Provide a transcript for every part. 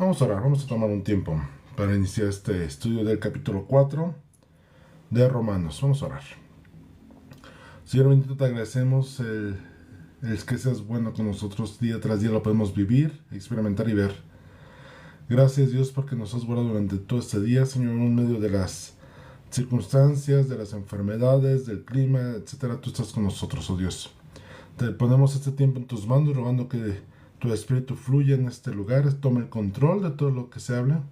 Vamos a orar, vamos a tomar un tiempo para iniciar este estudio del capítulo 4 de Romanos. Vamos a orar. Señor bendito, te agradecemos el que seas bueno con nosotros día tras día, lo podemos vivir, experimentar y ver. Gracias Dios porque nos has guardado durante todo este día, Señor, en medio de las circunstancias, de las enfermedades, del clima, etcétera. Tú estás con nosotros, oh Dios. Te ponemos este tiempo en tus manos, rogando que tu espíritu fluya en este lugar, tome el control de todo lo que se habla,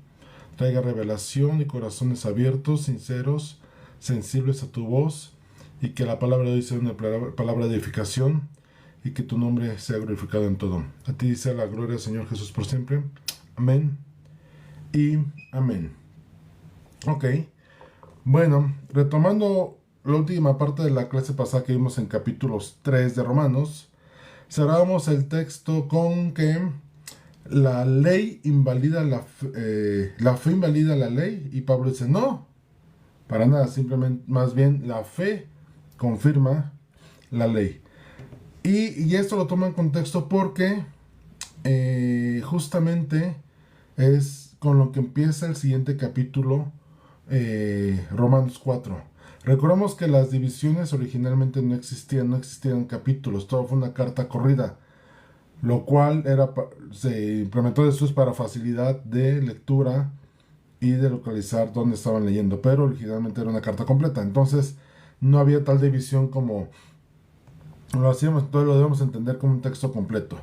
traiga revelación y corazones abiertos, sinceros, sensibles a tu voz, y que la palabra de hoy sea una palabra de edificación, y que tu nombre sea glorificado en todo. A ti sea la gloria, Señor Jesús, por siempre. Amén y amén. Ok, bueno, retomando la última parte de la clase pasada que vimos en capítulos 3 de Romanos, cerramos el texto con que la ley invalida la fe invalida la ley, y Pablo dice no, para nada, simplemente más bien la fe confirma la ley. Y esto lo toma en contexto porque justamente es con lo que empieza el siguiente capítulo, Romanos 4. Recordemos que las divisiones originalmente no existían capítulos, todo fue una carta corrida, lo cual se implementó después para facilidad de lectura y de localizar dónde estaban leyendo, pero originalmente era una carta completa, entonces no había tal división como lo hacíamos, entonces lo debemos entender como un texto completo.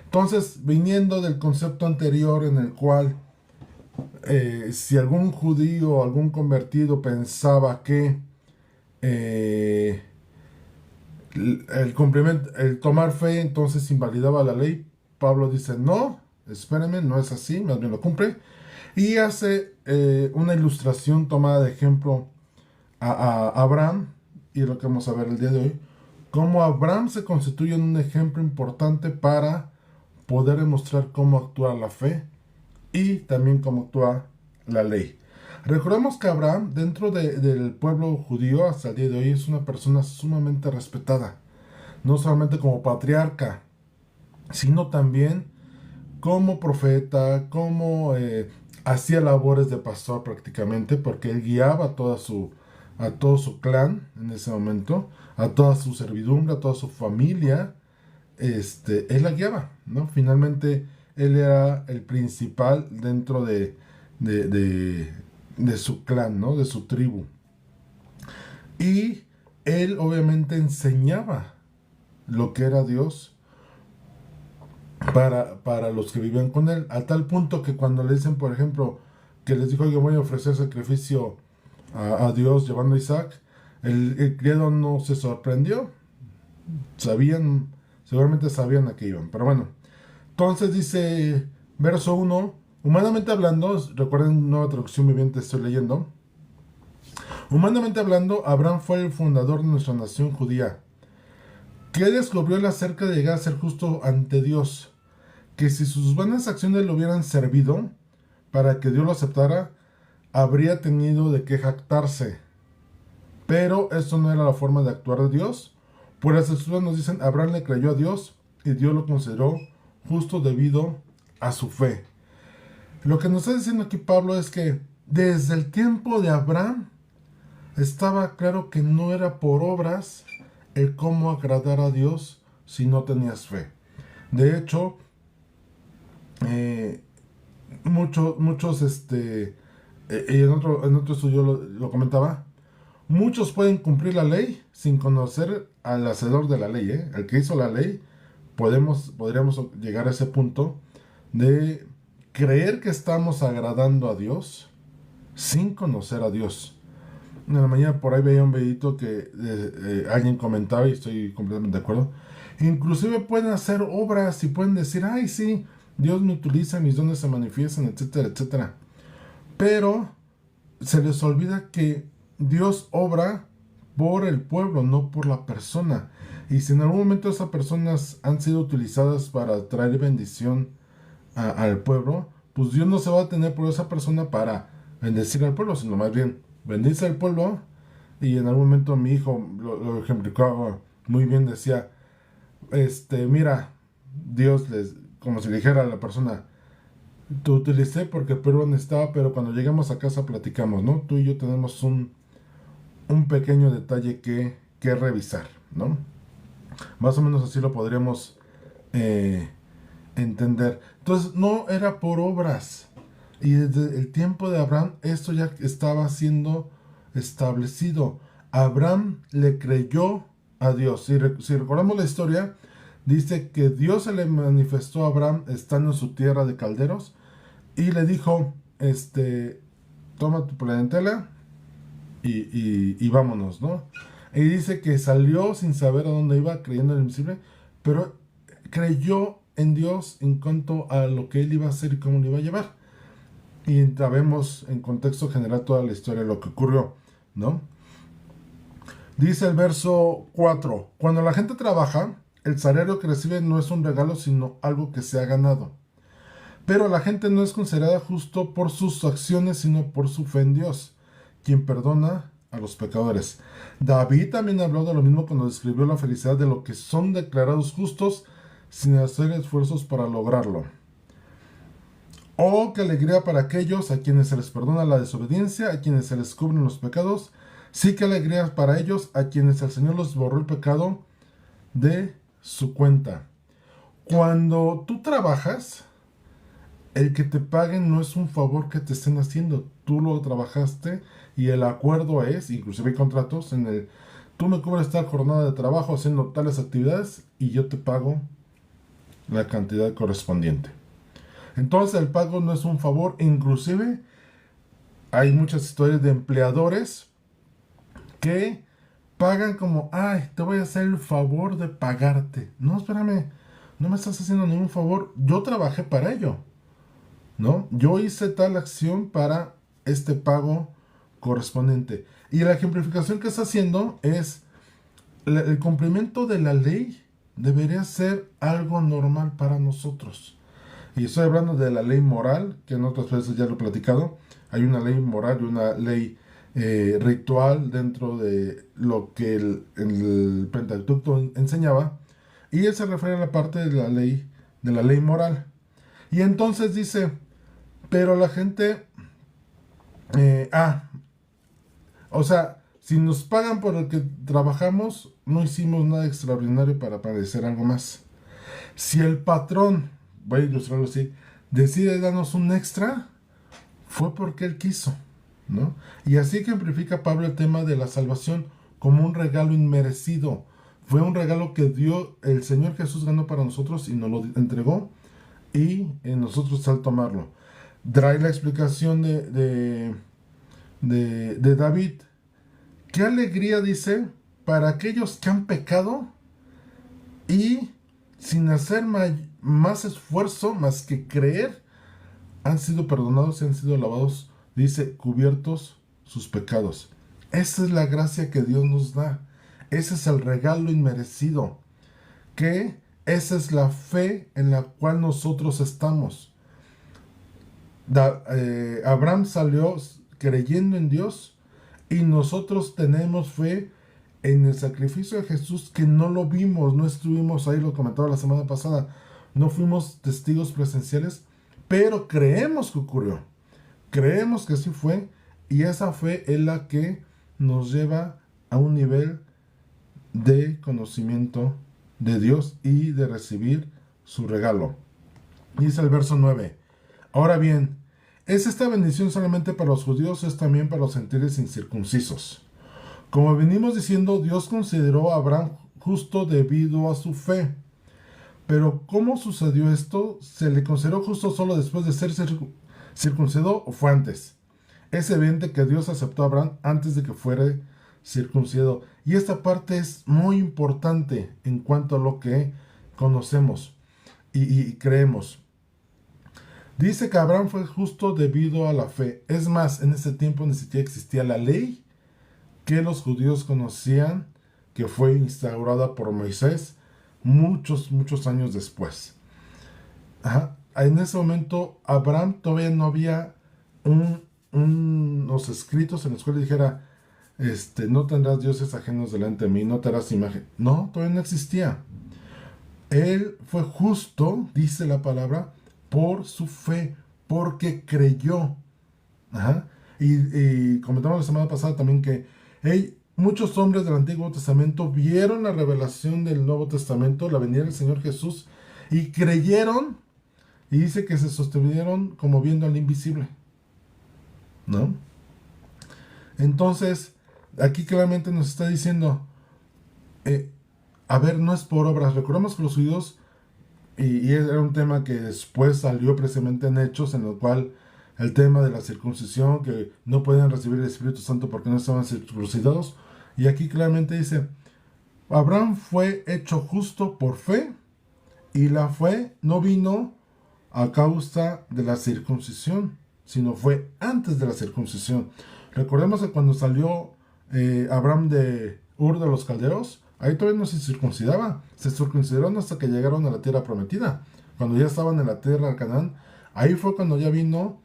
Entonces, viniendo del concepto anterior en el cual si algún judío o algún convertido pensaba que eh, el tomar fe entonces invalidaba la ley, Pablo dice no, espérenme, no es así, más bien lo cumple, y hace una ilustración tomada de ejemplo a Abraham, y lo que vamos a ver el día de hoy, cómo Abraham se constituye en un ejemplo importante para poder demostrar cómo actúa la fe y también cómo actúa la ley. Recordemos que Abraham, dentro del pueblo judío hasta el día de hoy, es una persona sumamente respetada, no solamente como patriarca, sino también como profeta, como hacía labores de pastor prácticamente, porque él guiaba a todo su clan en ese momento, a toda su servidumbre, a toda su familia, él la guiaba, ¿no? Finalmente, él era el principal dentro de, de, de su clan, ¿no? De su tribu. Y él obviamente enseñaba lo que era Dios para los que vivían con él, a tal punto que cuando le dicen, por ejemplo, que les dijo: yo voy a ofrecer sacrificio a Dios llevando a Isaac, el criado no se sorprendió, sabían, seguramente sabían a qué iban, pero bueno. Entonces dice, verso 1, humanamente hablando, recuerden, nueva traducción viviente estoy leyendo, humanamente hablando, Abraham fue el fundador de nuestra nación judía, que descubrió el acerca de llegar a ser justo ante Dios, que si sus buenas acciones le hubieran servido para que Dios lo aceptara, habría tenido de qué jactarse. Pero esto no era la forma de actuar de Dios. Pues las escrituras nos dicen: Abraham le creyó a Dios y Dios lo consideró justo debido a su fe. Lo que nos está diciendo aquí Pablo es que desde el tiempo de Abraham estaba claro que no era por obras el cómo agradar a Dios si no tenías fe. De hecho, muchos, y en otro estudio lo comentaba, muchos pueden cumplir la ley sin conocer al hacedor de la ley, ¿eh? El que hizo la ley. Podríamos llegar a ese punto de creer que estamos agradando a Dios sin conocer a Dios. En la mañana por ahí veía un videito que alguien comentaba, y estoy completamente de acuerdo. Inclusive pueden hacer obras y pueden decir: ay, sí, Dios me utiliza, mis dones se manifiestan, etcétera, etcétera. Pero se les olvida que Dios obra por el pueblo, no por la persona. Y si en algún momento esas personas han sido utilizadas para traer bendición al pueblo, pues Dios no se va a tener por esa persona para bendecir al pueblo, sino más bien bendice al pueblo. Y en algún momento mi hijo lo ejemplificaba muy bien, decía, mira, Dios les, como si dijera a la persona: te utilicé porque Perú necesitaba, pero cuando llegamos a casa platicamos, ¿no? Tú y yo tenemos un pequeño detalle que revisar, ¿no? Más o menos así lo podríamos eh, entender. Entonces, no era por obras. Y desde el tiempo de Abraham, esto ya estaba siendo establecido. Abraham le creyó a Dios. Si recordamos la historia, dice que Dios se le manifestó a Abraham estando en su tierra de calderos y le dijo, toma tu planetela y vámonos, ¿no? Y dice que salió sin saber a dónde iba, creyendo en el invisible, pero creyó en Dios en cuanto a lo que él iba a hacer y cómo lo iba a llevar. Y sabemos en contexto general toda la historia de lo que ocurrió, ¿no? Dice el verso 4, cuando la gente trabaja, el salario que recibe no es un regalo, sino algo que se ha ganado. Pero la gente no es considerada justo por sus acciones, sino por su fe en Dios, quien perdona a los pecadores. David también habló de lo mismo cuando describió la felicidad de los que son declarados justos sin hacer esfuerzos para lograrlo. Oh, qué alegría para aquellos a quienes se les perdona la desobediencia, a quienes se les cubren los pecados. Sí, qué alegría para ellos a quienes el Señor los borró el pecado de su cuenta. Cuando tú trabajas, el que te paguen no es un favor que te estén haciendo. Tú lo trabajaste y el acuerdo es, inclusive hay contratos en el, tú me cubres tal jornada de trabajo haciendo tales actividades y yo te pago la cantidad correspondiente. Entonces el pago no es un favor, inclusive hay muchas historias de empleadores que pagan como, ay, te voy a hacer el favor de pagarte. No, espérame, no me estás haciendo ningún favor, yo trabajé para ello, ¿no? Yo hice tal acción para este pago correspondiente. Y la ejemplificación que está haciendo es el cumplimiento de la ley debería ser algo normal para nosotros. Y estoy hablando de la ley moral, que en otras veces ya lo he platicado. Hay una ley moral y una ley ritual dentro de lo que el Pentateuco enseñaba. Y él se refiere a la parte de la ley moral. Y entonces dice, pero la gente, eh, ah, o sea, si nos pagan por el que trabajamos, no hicimos nada extraordinario para parecer algo más. Si el patrón, voy a ilustrarlo así, decide darnos un extra, fue porque él quiso, ¿no? Y así que amplifica Pablo el tema de la salvación como un regalo inmerecido. Fue un regalo que dio el Señor Jesús ganó para nosotros y nos lo entregó y nosotros al tomarlo. Trae la explicación de David. Qué alegría, dice, para aquellos que han pecado y sin hacer más esfuerzo, más que creer, han sido perdonados y han sido lavados, dice, cubiertos sus pecados. Esa es la gracia que Dios nos da. Ese es el regalo inmerecido. Que esa es la fe en la cual nosotros estamos. Abraham salió creyendo en Dios y nosotros tenemos fe en el sacrificio de Jesús que no lo vimos, no estuvimos ahí, lo comentaba la semana pasada, no fuimos testigos presenciales, pero creemos que ocurrió, creemos que así fue y esa fe es la que nos lleva a un nivel de conocimiento de Dios y de recibir su regalo. Dice el verso 9. Ahora bien, ¿es esta bendición solamente para los judíos o es también para los gentiles incircuncisos? Como venimos diciendo, Dios consideró a Abraham justo debido a su fe. Pero ¿cómo sucedió esto? ¿Se le consideró justo solo después de ser circuncidado o fue antes? Es evidente que Dios aceptó a Abraham antes de que fuera circuncidado. Y esta parte es muy importante en cuanto a lo que conocemos y creemos. Dice que Abraham fue justo debido a la fe. Es más, en ese tiempo ni siquiera existía la ley que los judíos conocían, que fue instaurada por Moisés muchos años después. Ajá. En ese momento, Abraham todavía no había unos escritos en los cuales dijera, no tendrás dioses ajenos delante de mí, no te harás imagen. No, todavía no existía. Él fue justo, dice la palabra, por su fe, porque creyó. Ajá. Y comentamos la semana pasada también que muchos hombres del Antiguo Testamento vieron la revelación del Nuevo Testamento, la venida del Señor Jesús, y creyeron, y dice que se sostuvieron como viendo al invisible, ¿no? Entonces, aquí claramente nos está diciendo, a ver, no es por obras. Recordemos que los judíos, y era un tema que después salió precisamente en Hechos, en el cual el tema de la circuncisión, que no podían recibir el Espíritu Santo porque no estaban circuncidados. Y aquí claramente dice, Abraham fue hecho justo por fe, y la fe no vino a causa de la circuncisión, sino fue antes de la circuncisión. Recordemos que cuando salió Abraham de Ur de los Caldeos, ahí todavía no se circuncidaba. Se circuncidaron hasta que llegaron a la tierra prometida. Cuando ya estaban en la tierra de Canaán, ahí fue cuando ya vino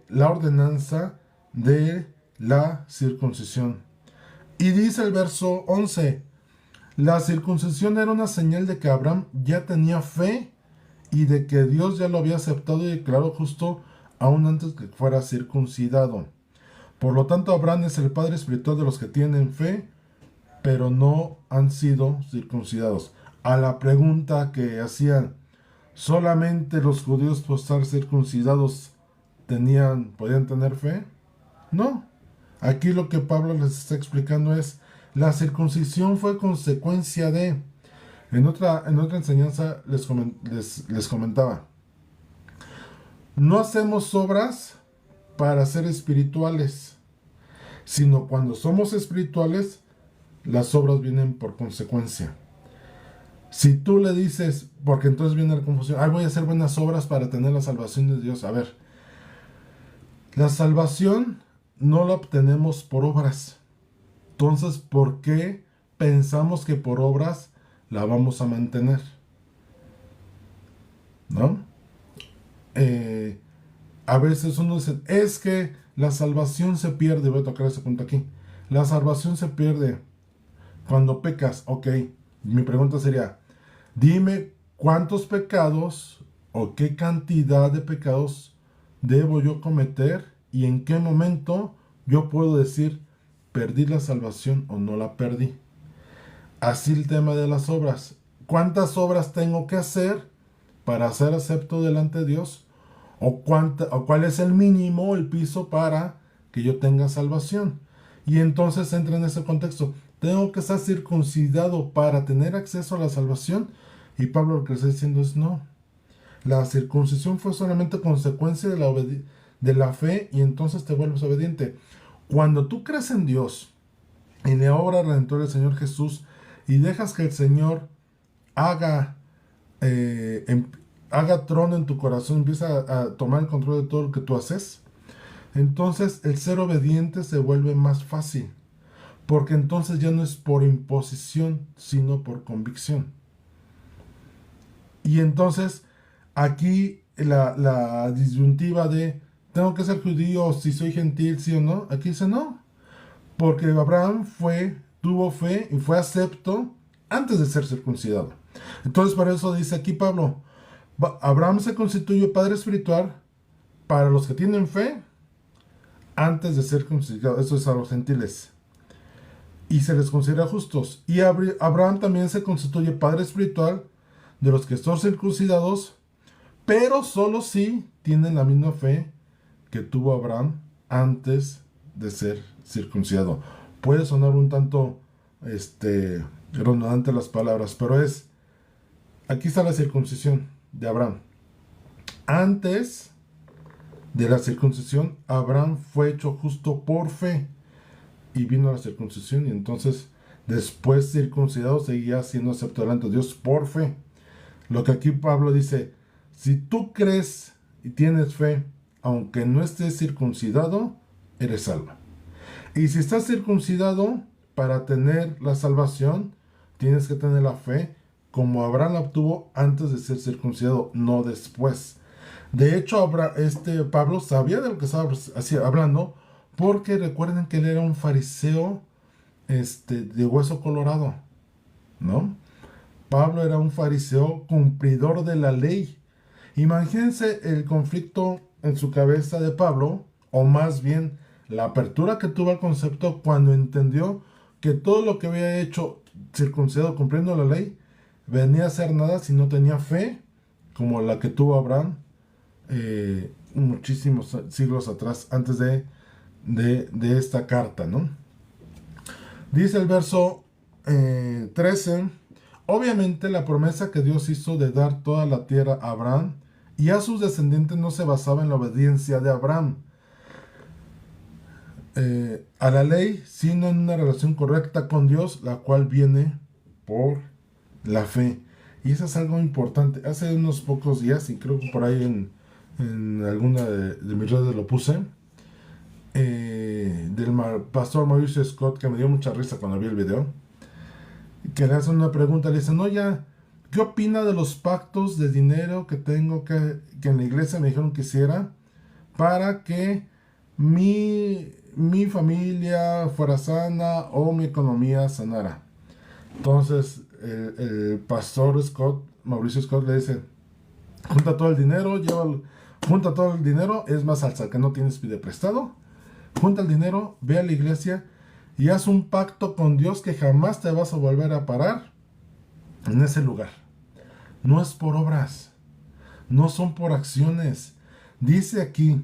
la ordenanza de la circuncisión. Y dice el verso 11, la circuncisión era una señal de que Abraham ya tenía fe y de que Dios ya lo había aceptado y declarado justo aún antes que fuera circuncidado. Por lo tanto, Abraham es el padre espiritual de los que tienen fe, pero no han sido circuncidados. A la pregunta que hacían, ¿solamente los judíos por estar circuncidados podían tener fe? No. Aquí lo que Pablo les está explicando es, la circuncisión fue consecuencia de... En otra enseñanza les comentaba, no hacemos obras para ser espirituales, sino cuando somos espirituales, las obras vienen por consecuencia. Si tú le dices, porque entonces viene la confusión, voy a hacer buenas obras para tener la salvación de Dios. A ver, la salvación no la obtenemos por obras. Entonces, ¿por qué pensamos que por obras la vamos a mantener? ¿No? A veces uno dice, es que la salvación se pierde. Voy a tocar ese punto aquí. La salvación se pierde cuando pecas. Ok, mi pregunta sería, dime cuántos pecados o qué cantidad de pecados debo yo cometer y en qué momento yo puedo decir, perdí la salvación o no la perdí. Así el tema de las obras. ¿Cuántas obras tengo que hacer para ser acepto delante de Dios? ¿O cuál es el mínimo, el piso para que yo tenga salvación? Y entonces entra en ese contexto. ¿Tengo que estar circuncidado para tener acceso a la salvación? Y Pablo lo que está diciendo es no. La circuncisión fue solamente consecuencia de la fe y entonces te vuelves obediente. Cuando tú crees en Dios, en la obra redentora del Señor Jesús, y dejas que el Señor haga trono en tu corazón, empieza a tomar el control de todo lo que tú haces, entonces el ser obediente se vuelve más fácil, porque entonces ya no es por imposición, sino por convicción. Y entonces aquí la disyuntiva de tengo que ser judío o si soy gentil, sí o no, aquí dice no, porque Abraham tuvo fe y fue acepto antes de ser circuncidado. Entonces, por eso dice aquí Pablo, Abraham se constituye padre espiritual para los que tienen fe antes de ser circuncidado. Eso es a los gentiles. Y se les considera justos. Y Abraham también se constituye padre espiritual de los que son circuncidados, pero solo si tienen la misma fe que tuvo Abraham antes de ser circuncidado. Puede sonar un tanto redundante las palabras, pero aquí está la circuncisión de Abraham. Antes de la circuncisión, Abraham fue hecho justo por fe y vino la circuncisión, y entonces después circuncidado seguía siendo acepto delante de Dios por fe. Lo que aquí Pablo dice, si tú crees y tienes fe, aunque no estés circuncidado, eres salvo. Y si estás circuncidado, para tener la salvación, tienes que tener la fe, como Abraham la obtuvo antes de ser circuncidado, no después. De hecho, Pablo sabía de lo que estaba hablando, porque recuerden que él era un fariseo de hueso colorado, ¿no? Pablo era un fariseo cumplidor de la ley. Imagínense el conflicto en su cabeza de Pablo, o más bien la apertura que tuvo al concepto cuando entendió que todo lo que había hecho circuncidado cumpliendo la ley venía a ser nada si no tenía fe como la que tuvo Abraham muchísimos siglos atrás, antes de esta carta, ¿no? Dice el verso 13, obviamente la promesa que Dios hizo de dar toda la tierra a Abraham y a sus descendientes no se basaba en la obediencia de Abraham a la ley, sino en una relación correcta con Dios, la cual viene por la fe. Y eso es algo importante. Hace unos pocos días, y creo que por ahí en alguna de mis redes lo puse, del pastor Mauricio Scott, que me dio mucha risa cuando vi el video, que le hacen una pregunta, le dicen, oye, ¿qué opina de los pactos de dinero que tengo que en la iglesia me dijeron que hiciera para que mi familia fuera sana o mi economía sanara? Entonces el pastor Scott, Mauricio Scott, le dice, junta todo el dinero, junta todo el dinero, es más, al que no tienes pide prestado, junta el dinero, ve a la iglesia y haz un pacto con Dios que jamás te vas a volver a parar en ese lugar. No es por obras, no son por acciones. Dice aquí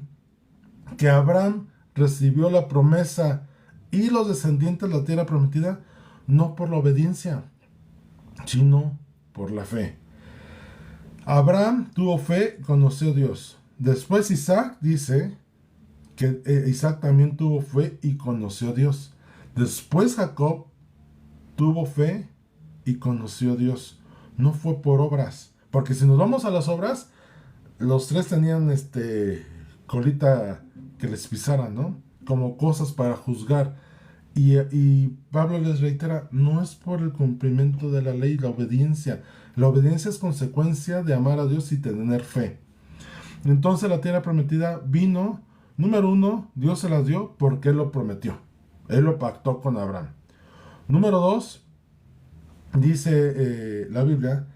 que Abraham recibió la promesa y los descendientes de la tierra prometida no por la obediencia, sino por la fe. Abraham tuvo fe, conoció a Dios. Después Isaac dice que Isaac también tuvo fe y conoció a Dios. Después Jacob tuvo fe y conoció a Dios. No fue por obras, porque si nos vamos a las obras, los tres tenían colita que les pisaran, ¿no? Como cosas para juzgar. Y Pablo les reitera, no es por el cumplimiento de la ley, la obediencia. La obediencia es consecuencia de amar a Dios y tener fe. Entonces la tierra prometida vino, número uno, Dios se la dio porque Él lo prometió. Él lo pactó con Abraham. Número dos, dice la Biblia,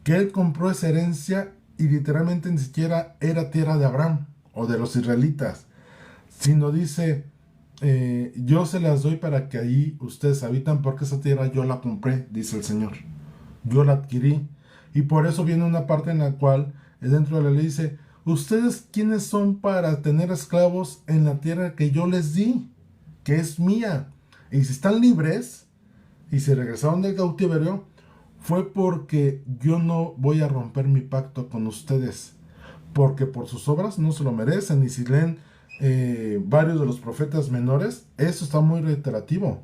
que Él compró esa herencia y literalmente ni siquiera era tierra de Abraham o de los israelitas, sino dice, yo se las doy para que ahí ustedes habitan porque esa tierra yo la compré, dice el Señor. Yo la adquirí. Y por eso viene una parte en la cual dentro de la ley dice, ¿ustedes quiénes son para tener esclavos en la tierra que yo les di? Que es mía. Y si están libres y se regresaron del cautiverio, fue porque yo no voy a romper mi pacto con ustedes. Porque por sus obras no se lo merecen. Y si leen varios de los profetas menores, eso está muy reiterativo.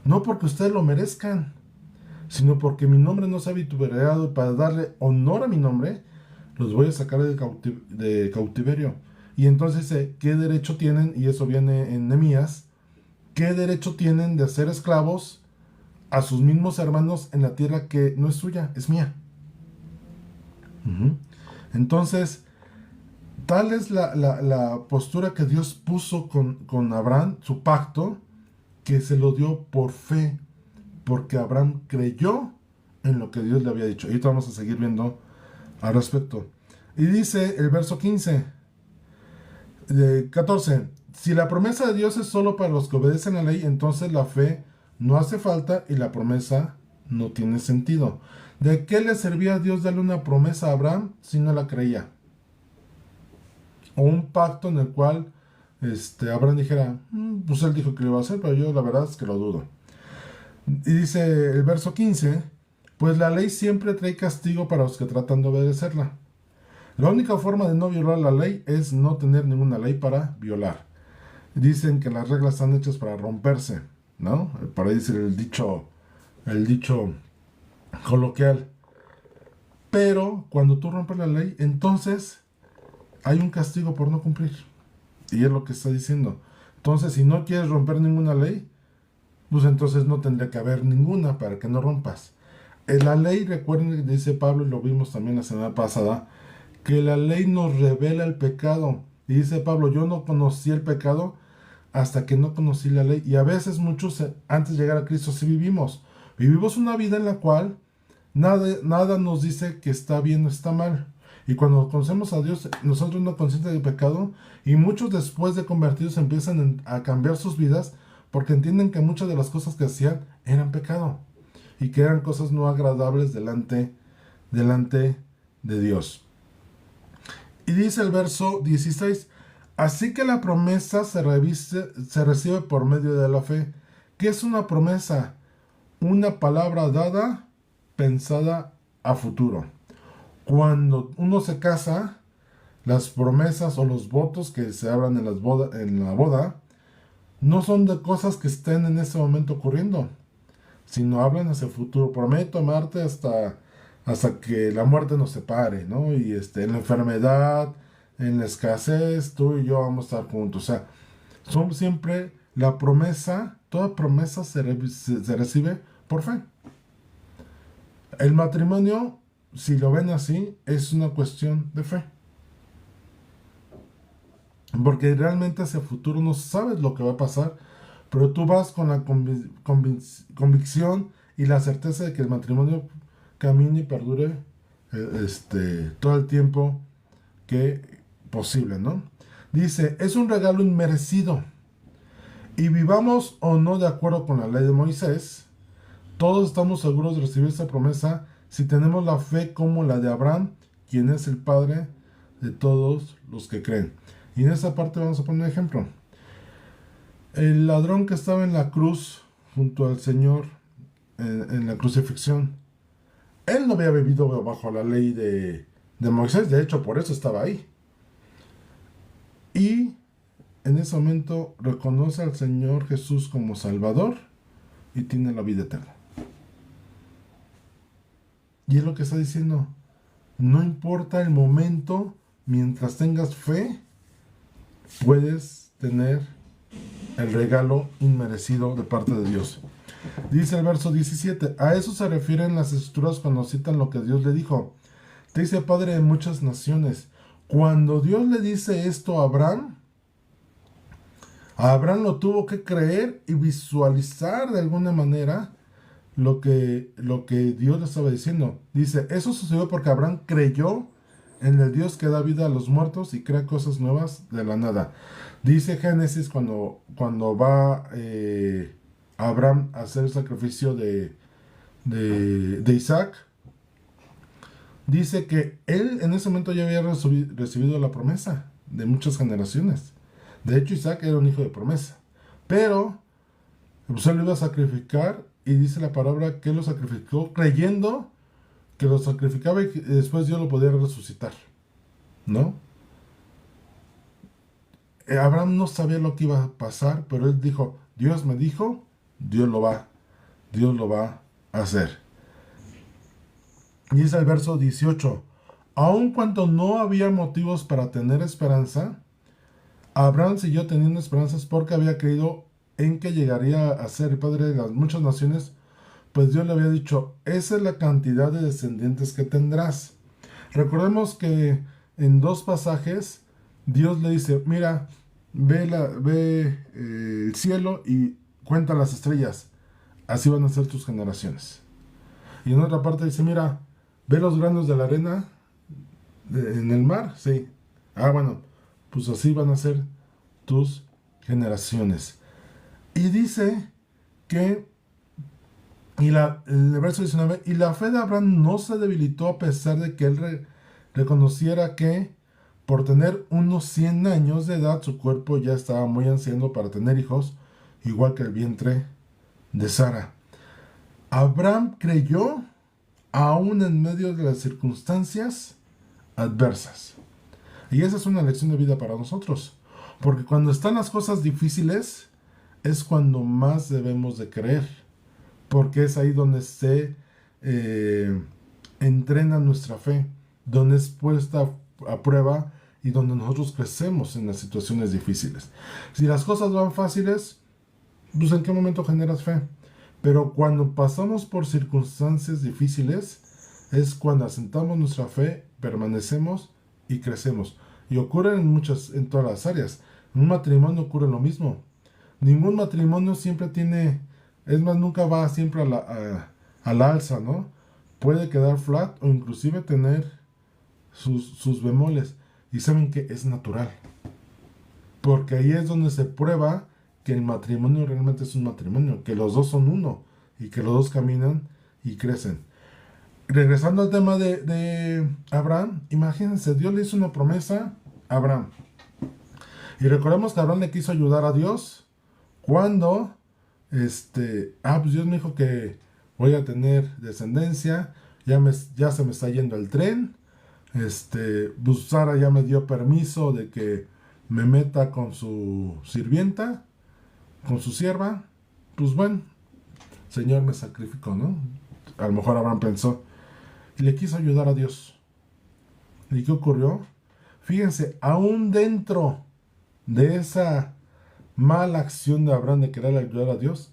No porque ustedes lo merezcan, sino porque mi nombre no se ha vituperado y para darle honor a mi nombre, los voy a sacar de cautiverio. Y entonces dice, ¿qué derecho tienen? Y eso viene en Nehemías. ¿Qué derecho tienen de hacer esclavos a sus mismos hermanos en la tierra que no es suya, es mía? Entonces, tal es la postura que Dios puso con Abraham, su pacto, que se lo dio por fe, porque Abraham creyó en lo que Dios le había dicho. Y ahorita vamos a seguir viendo al respecto. Y dice el verso 14, si la promesa de Dios es solo para los que obedecen la ley, entonces la fe no hace falta y la promesa no tiene sentido. ¿De qué le servía a Dios darle una promesa a Abraham si no la creía? O un pacto en el cual Abraham dijera, pues él dijo que lo iba a hacer, pero yo la verdad es que lo dudo. Y dice el verso 15, pues la ley siempre trae castigo para los que tratan de obedecerla. La única forma de no violar la ley es no tener ninguna ley para violar. Dicen que las reglas están hechas para romperse, ¿no? Para decir el dicho coloquial. Pero cuando tú rompes la ley, entonces hay un castigo por no cumplir. Y es lo que está diciendo. Entonces, si no quieres romper ninguna ley, pues entonces no tendría que haber ninguna para que no rompas. La ley, recuerden, dice Pablo, y lo vimos también la semana pasada, que la ley nos revela el pecado. Y dice Pablo, yo no conocí el pecado hasta que no conocí la ley. Y a veces muchos, antes de llegar a Cristo, sí vivimos una vida en la cual nada nos dice que está bien o está mal. Y cuando conocemos a Dios, nosotros no conscientes del pecado, y muchos después de convertidos empiezan a cambiar sus vidas porque entienden que muchas de las cosas que hacían eran pecado y que eran cosas no agradables delante de Dios. Y dice el verso 16, así que la promesa se recibe por medio de la fe. ¿Qué es una promesa? Una palabra dada, pensada a futuro. Cuando uno se casa, las promesas o los votos que se hablan en la boda no son de cosas que estén en ese momento ocurriendo, sino hablan hacia el futuro. Prometo amarte hasta que la muerte nos separe, ¿no? Y en la enfermedad, en la escasez, tú y yo vamos a estar juntos. O sea, son siempre la promesa, toda promesa se recibe por fe. El matrimonio, si lo ven así, es una cuestión de fe. Porque realmente hacia el futuro no sabes lo que va a pasar, pero tú vas con la convicción y la certeza de que el matrimonio camine y perdure todo el tiempo que posible, ¿no? Dice, es un regalo inmerecido. Y vivamos o no de acuerdo con la ley de Moisés, todos estamos seguros de recibir esta promesa si tenemos la fe como la de Abraham, quien es el padre de todos los que creen. Y en esa parte vamos a poner un ejemplo. El ladrón que estaba en la cruz junto al Señor en la crucifixión, él no había vivido bajo la ley de Moisés, de hecho por eso estaba ahí. Y en ese momento reconoce al Señor Jesús como Salvador y tiene la vida eterna. Y es lo que está diciendo, no importa el momento, mientras tengas fe, puedes tener el regalo inmerecido de parte de Dios. Dice el verso 17, a eso se refieren las escrituras cuando citan lo que Dios le dijo. Te dice padre de muchas naciones. Cuando Dios le dice esto a Abraham lo tuvo que creer y visualizar de alguna manera lo que Dios le estaba diciendo. Dice, eso sucedió porque Abraham creyó en el Dios que da vida a los muertos y crea cosas nuevas de la nada. Dice Génesis cuando va Abraham a hacer el sacrificio de Isaac. Dice que él en ese momento ya había recibido la promesa de muchas generaciones. De hecho, Isaac era un hijo de promesa. Pero pues él lo iba a sacrificar y dice la palabra que él lo sacrificó creyendo que lo sacrificaba y que después Dios lo podía resucitar, ¿no? Abraham no sabía lo que iba a pasar, pero él dijo, Dios me dijo, Dios lo va a hacer. Y dice el verso 18, aun cuando no había motivos para tener esperanza, Abraham siguió teniendo esperanzas porque había creído en que llegaría a ser el padre de las muchas naciones, pues Dios le había dicho, esa es la cantidad de descendientes que tendrás. Recordemos que en dos pasajes Dios le dice, mira, ve el cielo y cuenta las estrellas, así van a ser tus generaciones. Y en otra parte dice, mira, ve los granos de la arena en el mar, sí. Bueno, pues así van a ser tus generaciones. Y dice que, el verso 19, y la fe de Abraham no se debilitó a pesar de que él reconociera que por tener unos 100 años de edad, su cuerpo ya estaba muy anciano para tener hijos, igual que el vientre de Sara. Abraham creyó aún en medio de las circunstancias adversas. Y esa es una lección de vida para nosotros. Porque cuando están las cosas difíciles, es cuando más debemos de creer. Porque es ahí donde se entrena nuestra fe, donde es puesta a prueba y donde nosotros crecemos en las situaciones difíciles. Si las cosas van fáciles, pues ¿en qué momento generas fe? Pero cuando pasamos por circunstancias difíciles, es cuando asentamos nuestra fe, permanecemos y crecemos. Y ocurre en todas las áreas. En un matrimonio ocurre lo mismo. Ningún matrimonio siempre tiene, es más, nunca va siempre a la alza, ¿no? Puede quedar flat o inclusive tener sus bemoles. Y saben que es natural. Porque ahí es donde se prueba que el matrimonio realmente es un matrimonio, que los dos son uno y que los dos caminan y crecen. Regresando al tema de Abraham, imagínense, Dios le hizo una promesa a Abraham. Y recordemos que Abraham le quiso ayudar a Dios cuando, pues Dios me dijo que voy a tener descendencia, ya se me está yendo el tren, pues Sara ya me dio permiso de que me meta con su sirvienta, con su sierva, pues bueno, Señor me sacrificó, ¿no? A lo mejor Abraham pensó, y le quiso ayudar a Dios. ¿Y qué ocurrió? Fíjense, aún dentro de esa mala acción de Abraham de querer ayudar a Dios,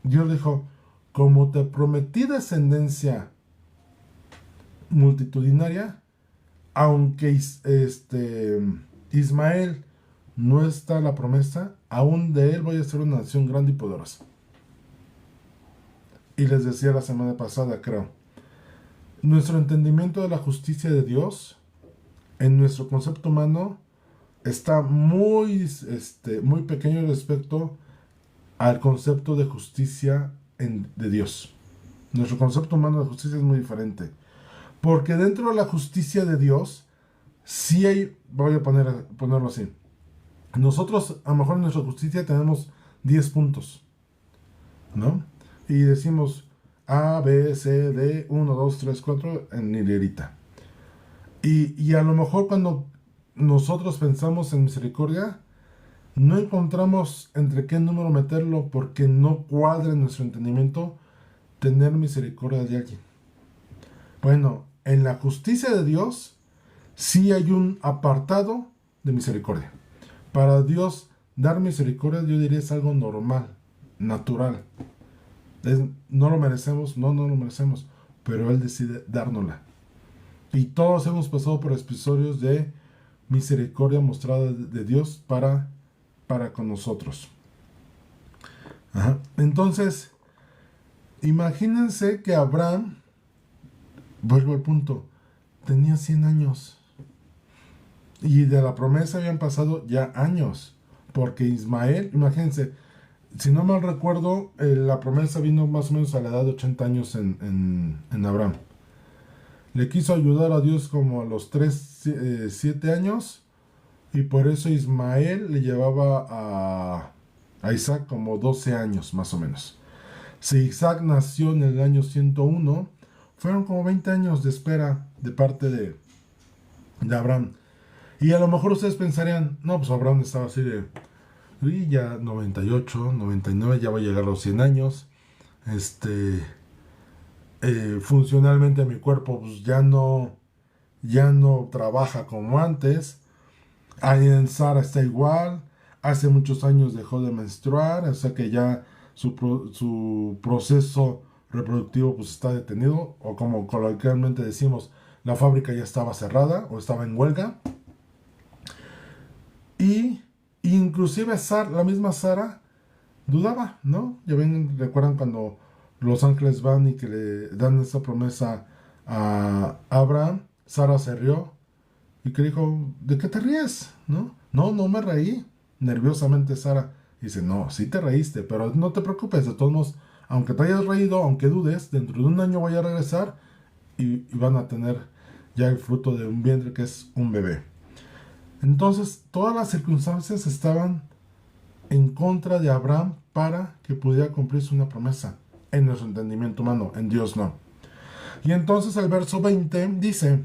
Dios dijo, como te prometí descendencia multitudinaria, aunque Ismael no está la promesa, aún de él voy a ser una nación grande y poderosa. Y les decía la semana pasada, creo, nuestro entendimiento de la justicia de Dios, en nuestro concepto humano, está muy pequeño respecto al concepto de justicia de Dios. Nuestro concepto humano de justicia es muy diferente. Porque dentro de la justicia de Dios, sí hay, voy a ponerlo así. Nosotros, a lo mejor en nuestra justicia tenemos 10 puntos, ¿no? Y decimos A, B, C, D, 1, 2, 3, 4 en hilerita. Y a lo mejor cuando nosotros pensamos en misericordia, no encontramos entre qué número meterlo porque no cuadra en nuestro entendimiento tener misericordia de alguien. Bueno, en la justicia de Dios sí hay un apartado de misericordia. Para Dios dar misericordia, yo diría, es algo normal, natural. No lo merecemos, no lo merecemos, pero Él decide dárnosla. Y todos hemos pasado por episodios de misericordia mostrada de Dios para con nosotros. Ajá. Entonces, imagínense que Abraham, vuelvo al punto, tenía 100 años. Y de la promesa habían pasado ya años. Porque Ismael, imagínense, si no mal recuerdo, la promesa vino más o menos a la edad de 80 años en Abraham. Le quiso ayudar a Dios como a los 7 años. Y por eso Ismael le llevaba a Isaac como 12 años más o menos. Si Isaac nació en el año 101, fueron como 20 años de espera de parte de Abraham. Y a lo mejor ustedes pensarían, no, pues Abraham estaba así de, uy, ya 98, 99, ya va a llegar a los 100 años. Funcionalmente mi cuerpo pues ya no trabaja como antes. Ahí en Sara está igual. Hace muchos años dejó de menstruar, o sea que ya su proceso reproductivo pues está detenido, o como coloquialmente decimos, la fábrica ya estaba cerrada o estaba en huelga. Y inclusive la misma Sara dudaba, ¿no? Ya ven, recuerdan cuando los ángeles van y que le dan esa promesa a Abraham, Sara se rió y que dijo, ¿de qué te ríes? No me reí. Nerviosamente Sara dice, no, sí te reíste, pero no te preocupes, de todos modos, aunque te hayas reído, aunque dudes, dentro de un año voy a regresar y van a tener ya el fruto de un vientre que es un bebé. Entonces, todas las circunstancias estaban en contra de Abraham para que pudiera cumplirse una promesa en nuestro entendimiento humano, en Dios no. Y entonces el verso 20 dice,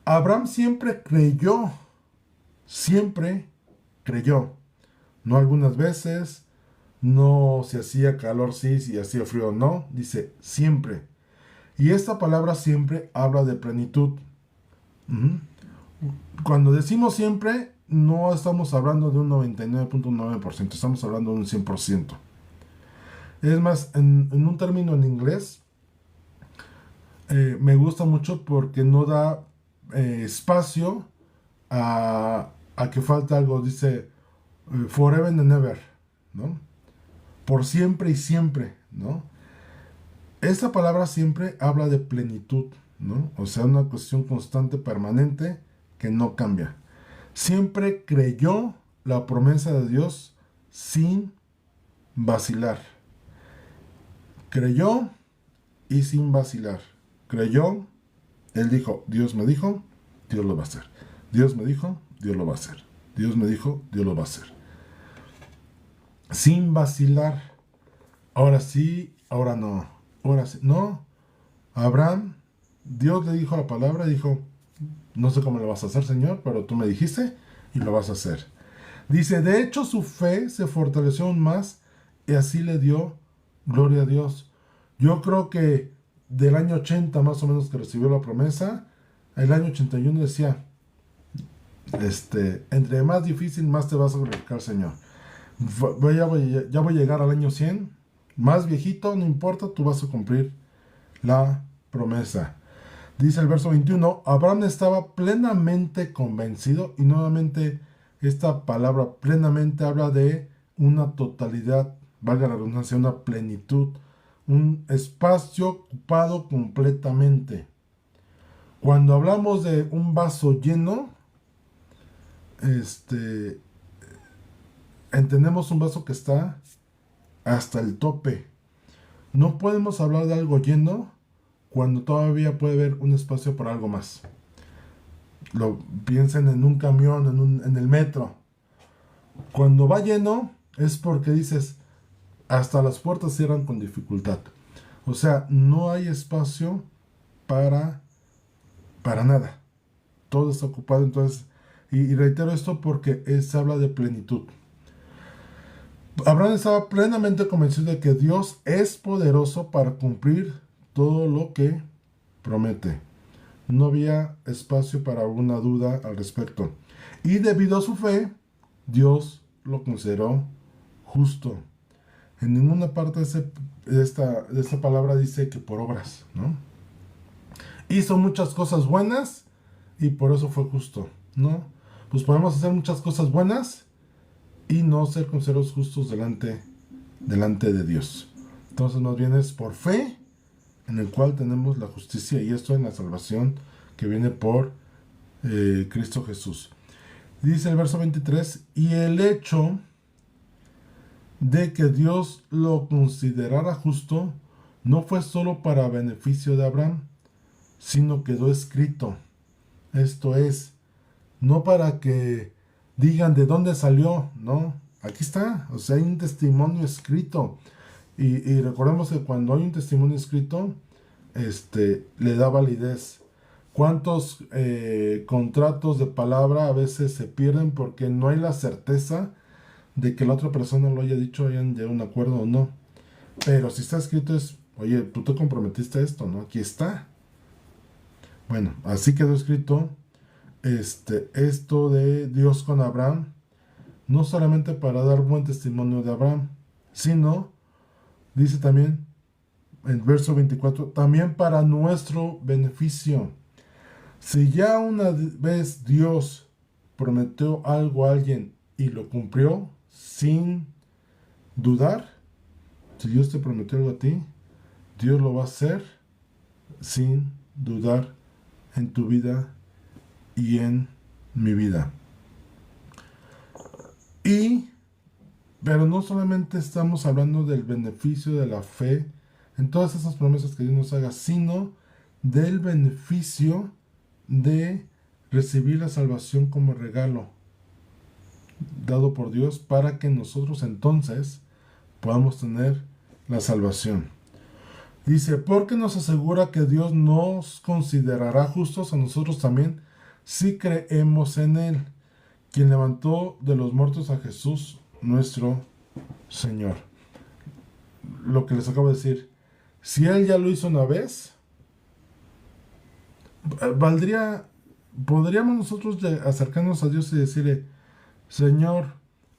Abraham siempre creyó, no algunas veces, no si hacía calor sí, si hacía frío no, dice siempre. Y esta palabra siempre habla de plenitud. Cuando decimos siempre, no estamos hablando de un 99.9%, estamos hablando de un 100%. Es más, en un término en inglés, me gusta mucho porque no da espacio a que falta algo, dice forever and ever, ¿no? Por siempre y siempre, ¿no? Esta palabra siempre habla de plenitud, ¿no? O sea, una cuestión constante, permanente, que no cambia. Siempre creyó la promesa de Dios sin vacilar. Creyó y sin vacilar. Creyó, él dijo, Dios me dijo, Dios lo va a hacer. Dios me dijo, Dios lo va a hacer. Dios me dijo, Dios lo va a hacer. Sin vacilar. Ahora sí, ahora no. Ahora sí. No. Abraham, Dios le dijo la palabra, dijo, no sé cómo lo vas a hacer, Señor, pero tú me dijiste y lo vas a hacer. Dice, de hecho su fe se fortaleció aún más y así le dio gloria a Dios. Yo creo que del año 80 más o menos que recibió la promesa, el año 81 decía, entre más difícil, más te vas a glorificar, Señor. Ya voy a llegar al año 100, más viejito, no importa, tú vas a cumplir la promesa. Dice el verso 21, Abraham estaba plenamente convencido, y nuevamente esta palabra plenamente habla de una totalidad, valga la redundancia, una plenitud, un espacio ocupado completamente. Cuando hablamos de un vaso lleno, entendemos un vaso que está hasta el tope. No podemos hablar de algo lleno cuando todavía puede haber un espacio para algo más. Piensen en un camión, en el metro. Cuando va lleno es porque dices, hasta las puertas cierran con dificultad. O sea, no hay espacio para nada. Todo está ocupado. Entonces, y reitero esto porque se habla de plenitud. Abraham estaba plenamente convencido de que Dios es poderoso para cumplir todo lo que promete. No había espacio para alguna duda al respecto. Y debido a su fe, Dios lo consideró justo. En ninguna parte de esta palabra dice que por obras, ¿no? Hizo muchas cosas buenas y por eso fue justo, ¿no? Pues podemos hacer muchas cosas buenas y no ser considerados justos delante de Dios. Entonces más bien es por fe en el cual tenemos la justicia, y esto en la salvación que viene por Cristo Jesús. Dice el verso 23, y el hecho de que Dios lo considerara justo no fue solo para beneficio de Abraham, sino quedó escrito. Esto es, no para que digan de dónde salió, no, aquí está, o sea, hay un testimonio escrito. Y recordemos que cuando hay un testimonio escrito, le da validez. ¿Cuántos contratos de palabra a veces se pierden porque no hay la certeza de que la otra persona lo haya dicho, hayan llegado a un acuerdo o no? Pero si está escrito es, oye, tú te comprometiste a esto, ¿no? Aquí está. Bueno, así quedó escrito esto de Dios con Abraham, no solamente para dar buen testimonio de Abraham, sino, dice también en verso 24, también para nuestro beneficio. Si ya una vez Dios prometió algo a alguien y lo cumplió sin dudar, si Dios te prometió algo a ti, Dios lo va a hacer sin dudar en tu vida y en mi vida. Pero no solamente estamos hablando del beneficio de la fe en todas esas promesas que Dios nos haga, sino del beneficio de recibir la salvación como regalo dado por Dios para que nosotros entonces podamos tener la salvación. Dice, porque nos asegura que Dios nos considerará justos a nosotros también si creemos en Él, quien levantó de los muertos a Jesús nuestro Señor. Lo que les acabo de decir, si Él ya lo hizo una vez, podríamos nosotros acercarnos a Dios y decirle, Señor,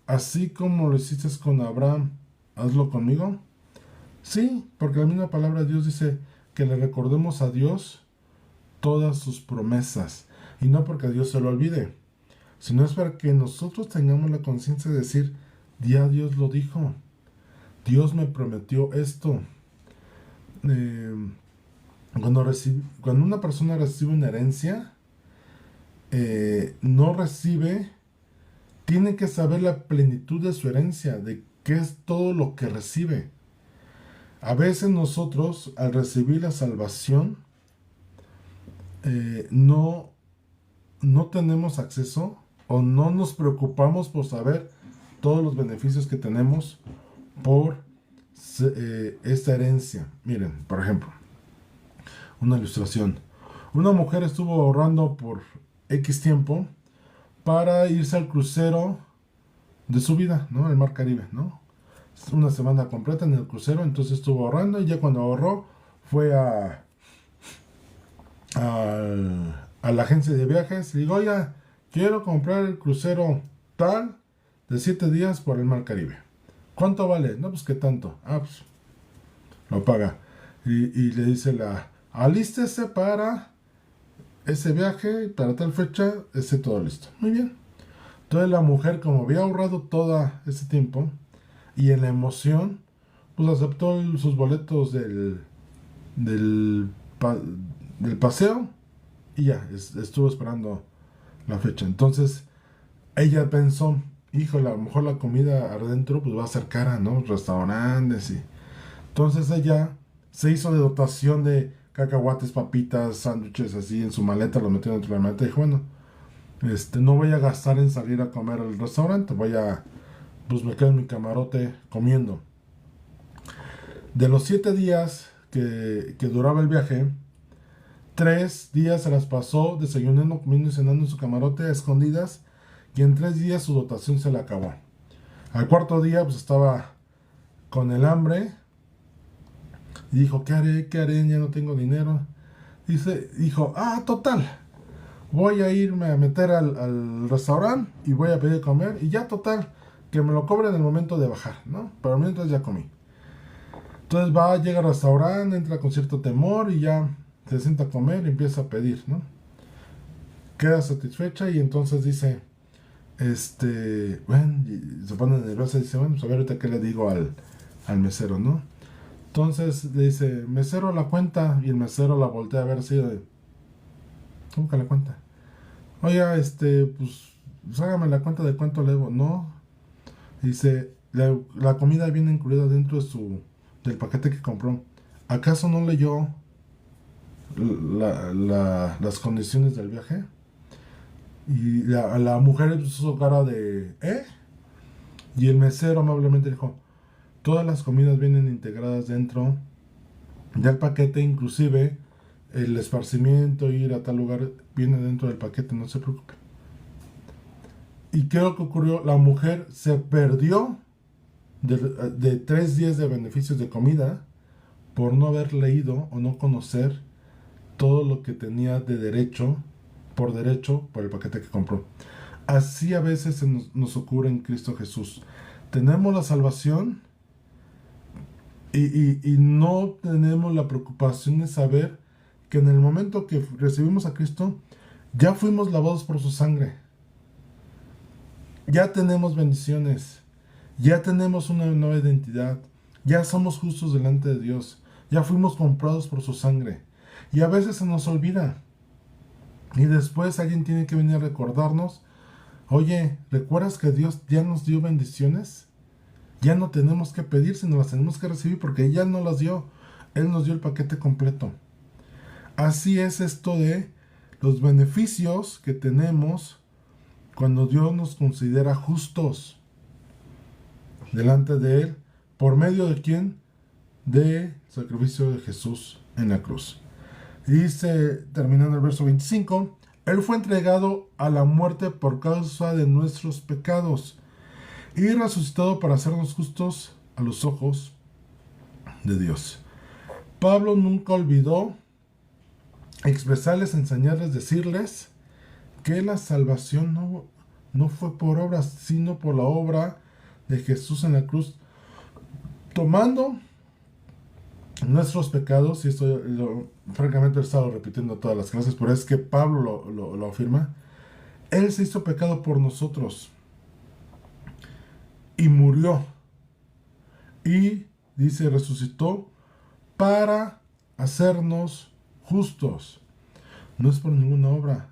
así como lo hiciste con Abraham, hazlo conmigo. Sí, porque la misma palabra de Dios dice que le recordemos a Dios todas sus promesas, y no porque a Dios se lo olvide, sino es para que nosotros tengamos la conciencia de decir, ya Dios lo dijo, Dios me prometió esto. Cuando una persona recibe una herencia, no recibe, tiene que saber la plenitud de su herencia, de qué es todo lo que recibe. A veces nosotros, al recibir la salvación, no, no tenemos acceso o no nos preocupamos por saber todos los beneficios que tenemos por esta herencia. Miren, por ejemplo, una ilustración. Una mujer estuvo ahorrando por X tiempo para irse al crucero de su vida, ¿no? Al Mar Caribe, ¿no? Una semana completa en el crucero, entonces estuvo ahorrando y ya cuando ahorró fue a la agencia de viajes y digo, oye, quiero comprar el crucero tal de 7 días por el Mar Caribe. ¿Cuánto vale? No, pues qué tanto. Ah, pues lo paga. Y le dice alístese para ese viaje, para tal fecha, esté todo listo. Muy bien. Entonces la mujer, como había ahorrado todo ese tiempo, y en la emoción, pues aceptó sus boletos del, pa- del paseo y ya, estuvo esperando la fecha. Entonces ella pensó, híjole, a lo mejor la comida adentro pues va a ser cara, ¿no? Restaurantes y... Entonces ella se hizo de dotación de cacahuates, papitas, sándwiches así en su maleta, lo metió dentro de la maleta y dijo, bueno, no voy a gastar en salir a comer al restaurante, pues me quedo en mi camarote comiendo. De los 7 días que duraba el viaje, 3 días se las pasó desayunando, comiendo y cenando en su camarote a escondidas y en 3 días su dotación se le acabó. Al cuarto día pues estaba con el hambre y dijo, ¿qué haré? ¿Qué haré? Ya no tengo dinero. Dijo, total, voy a irme a meter al restaurante y voy a pedir comer y ya total, que me lo cobren en el momento de bajar, ¿no? Pero mientras ya comí. Entonces llega al restaurante, entra con cierto temor y ya se sienta a comer y empieza a pedir, ¿no? Queda satisfecha y entonces dice, bueno, y se pone nerviosa y dice, bueno, pues a ver ahorita qué le digo al mesero, ¿no? Entonces le dice, mesero, la cuenta, y el mesero la voltea a ver así de, ¿cómo que la cuenta? Oiga, pues hágame la cuenta de cuánto le debo, ¿no? Dice, la comida viene incluida dentro del paquete que compró. ¿Acaso no leyó las condiciones del viaje? Y la mujer puso cara de, ¿eh? Y el mesero amablemente dijo, todas las comidas vienen integradas dentro del paquete, inclusive el esparcimiento, ir a tal lugar, viene dentro del paquete, no se preocupe. ¿Y qué es lo que ocurrió? La mujer se perdió de 3 días de beneficios de comida por no haber leído o no conocer todo lo que tenía de derecho por el paquete que compró. Así a veces nos ocurre en Cristo Jesús. Tenemos la salvación y no tenemos la preocupación de saber que en el momento que recibimos a Cristo, ya fuimos lavados por su sangre. Ya tenemos bendiciones. Ya tenemos una nueva identidad. Ya somos justos delante de Dios. Ya fuimos comprados por su sangre. Y a veces se nos olvida. Y después alguien tiene que venir a recordarnos, oye, ¿recuerdas que Dios ya nos dio bendiciones? Ya no tenemos que pedir, sino las tenemos que recibir porque ya nos las dio. Él nos dio el paquete completo. Así es esto de los beneficios que tenemos cuando Dios nos considera justos delante de Él. ¿Por medio de quién? De sacrificio de Jesús en la cruz. Y dice, terminando el verso 25, Él fue entregado a la muerte por causa de nuestros pecados y resucitado para hacernos justos a los ojos de Dios. Pablo nunca olvidó expresarles, enseñarles, decirles que la salvación no fue por obras, sino por la obra de Jesús en la cruz, tomando nuestros pecados, y esto francamente he estado repitiendo todas las clases, pero es que Pablo lo afirma. Él se hizo pecado por nosotros y murió, y dice resucitó para hacernos justos. No es por ninguna obra.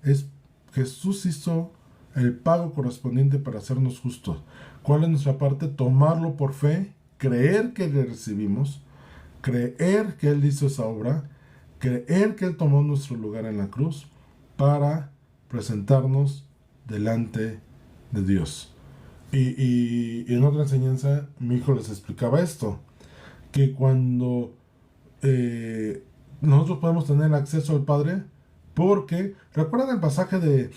Es Jesús hizo el pago correspondiente para hacernos justos. ¿Cuál es nuestra parte? Tomarlo por fe, creer que le recibimos, creer que Él hizo esa obra, creer que Él tomó nuestro lugar en la cruz para presentarnos delante de Dios. Y en otra enseñanza mi hijo les explicaba esto, que cuando nosotros podemos tener acceso al Padre, porque recuerdan el pasaje de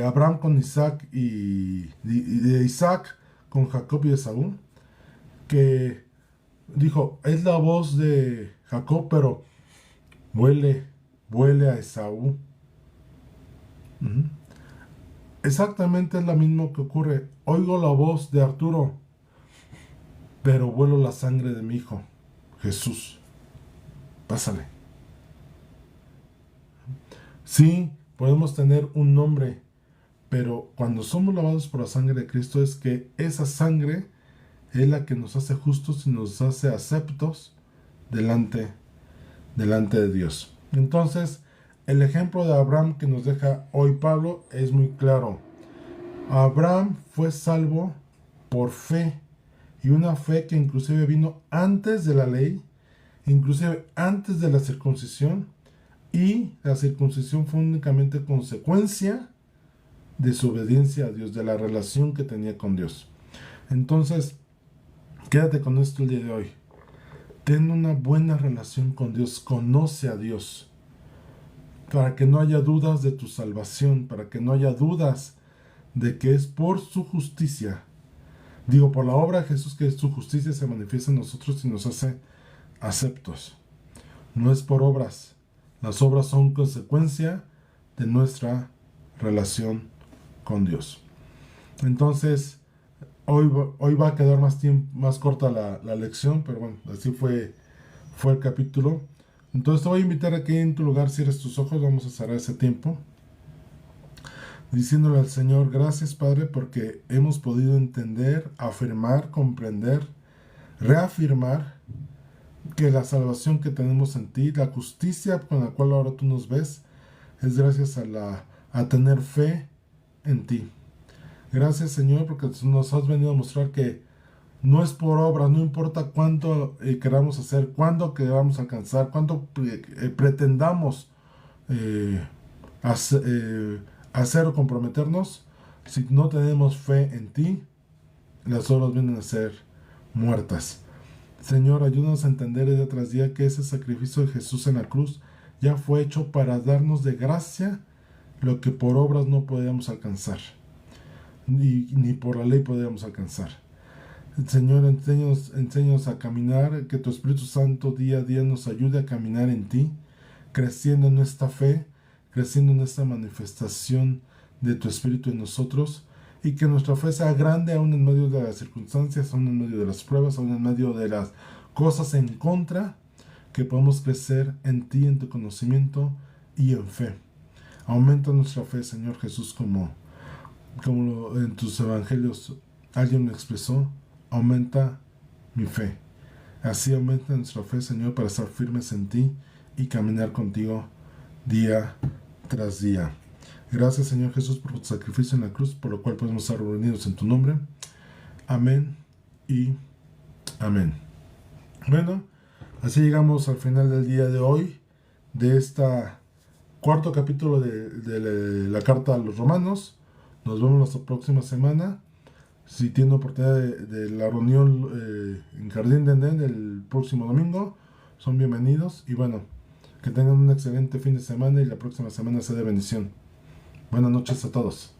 Abraham con Isaac y de Isaac con Jacob y Esaú, que dijo, es la voz de Jacob, pero huele a Esaú. Exactamente es lo mismo que ocurre. Oigo la voz de Arturo, pero huelo la sangre de mi hijo, Jesús. Pásale. Sí, podemos tener un nombre, pero cuando somos lavados por la sangre de Cristo es que esa sangre es la que nos hace justos y nos hace aceptos delante de Dios. Entonces, el ejemplo de Abraham que nos deja hoy Pablo es muy claro. Abraham fue salvo por fe, y una fe que inclusive vino antes de la ley, inclusive antes de la circuncisión, y la circuncisión fue únicamente consecuencia de su obediencia a Dios, de la relación que tenía con Dios. Entonces, quédate con esto el día de hoy. Ten una buena relación con Dios, conoce a Dios, para que no haya dudas de tu salvación, para que no haya dudas de que es por su justicia, digo, por la obra de Jesús, que su justicia se manifiesta en nosotros y nos hace aceptos. No es por obras. Las obras son consecuencia de nuestra relación con Dios. Entonces, hoy va a quedar más corta la lección, pero bueno, así fue el capítulo. Entonces te voy a invitar a que en tu lugar cierres tus ojos. Vamos a cerrar ese tiempo diciéndole al Señor, gracias Padre, porque hemos podido entender, afirmar, comprender, reafirmar que la salvación que tenemos en ti, la justicia con la cual ahora tú nos ves, es gracias a tener fe en ti. Gracias Señor, porque nos has venido a mostrar que no es por obra, no importa cuánto queramos hacer, cuándo queramos alcanzar, cuánto pretendamos hacer o comprometernos. Si no tenemos fe en ti, las obras vienen a ser muertas. Señor, ayúdanos a entender día tras día que ese sacrificio de Jesús en la cruz ya fue hecho para darnos de gracia lo que por obras no podíamos alcanzar, ni por la ley podíamos alcanzar. Señor, enséñanos a caminar, que tu Espíritu Santo día a día nos ayude a caminar en ti, creciendo en esta fe, creciendo en esta manifestación de tu Espíritu en nosotros, y que nuestra fe sea grande aún en medio de las circunstancias, aún en medio de las pruebas, aún en medio de las cosas en contra, que podamos crecer en ti, en tu conocimiento y en fe. Aumenta nuestra fe, Señor Jesús, como en tus evangelios alguien lo expresó, aumenta mi fe. Así aumenta nuestra fe, Señor, para estar firmes en ti y caminar contigo día tras día. Gracias, Señor Jesús, por tu sacrificio en la cruz, por lo cual podemos estar reunidos en tu nombre. Amén y amén. Bueno, así llegamos al final del día de hoy, de esta cuarto capítulo de la carta a los Romanos. Nos vemos la próxima semana. Si tienen oportunidad de la reunión en Jardín de Edén el próximo domingo, son bienvenidos. Y bueno, que tengan un excelente fin de semana y la próxima semana sea de bendición. Buenas noches a todos.